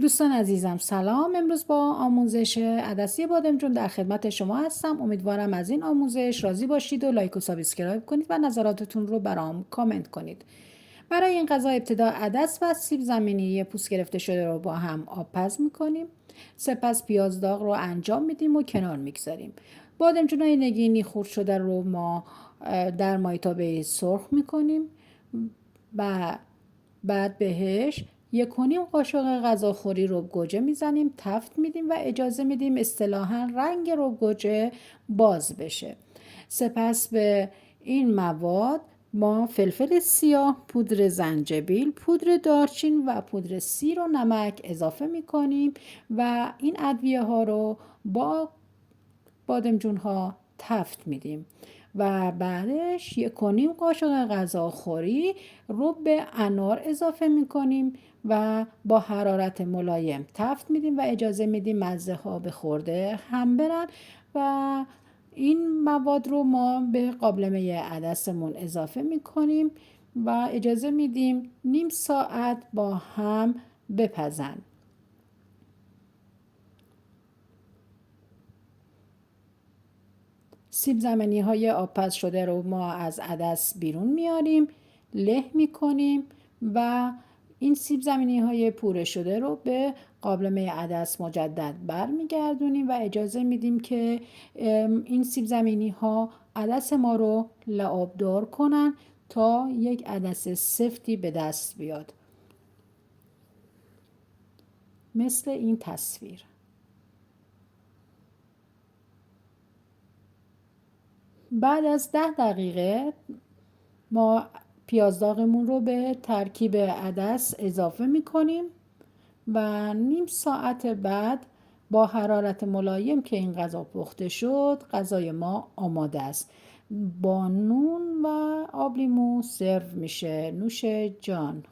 دوستان عزیزم سلام. امروز با آموزش عدسی بادمجون در خدمت شما هستم. امیدوارم از این آموزش راضی باشید و لایک و سابسکرایب کنید و نظراتتون رو برام کامنت کنید. برای این غذا ابتدا عدس و سیب زمینی پوست گرفته شده رو با هم آبپز میکنیم. سپس پیاز داغ رو انجام میدیم و کنار میگذاریم. بادمجونای نگینی خرد شده رو ما در مایتابه سرخ میکنیم و بعد بهش 1.5 قاشق غذاخوری رب گوجه میزنیم، تفت میدیم و اجازه میدیم اصطلاحاً رنگ رب گوجه باز بشه. سپس به این مواد ما فلفل سیاه، پودر زنجبیل، پودر دارچین و پودر سیر و نمک اضافه میکنیم و این ادویه ها رو با بادمجون ها تفت میدیم و بعدش 1.5 قاشق غذاخوری رب انار اضافه میکنیم و با حرارت ملایم تفت میدیم و اجازه میدیم مزه ها به خورده هم برن و این مواد رو ما به قابلمه عدسمون اضافه میکنیم و اجازه میدیم نیم ساعت با هم بپزن. سیب زمینی های آبپز شده رو ما از عدس بیرون میاریم، له میکنیم و این سیب زمینی های پوره شده رو به قابلمه عدس مجدد برمیگردونیم و اجازه میدیم که این سیب زمینی ها عدس ما رو لعابدار کنن تا یک عدس سفتی به دست بیاد، مثل این تصویر. بعد از 10 دقیقه ما پیاز داغمون رو به ترکیب عدس اضافه میکنیم و نیم ساعت بعد با حرارت ملایم که این غذا پخته شد، غذای ما آماده است. با نون و آب لیمو سرو میشه. نوش جان.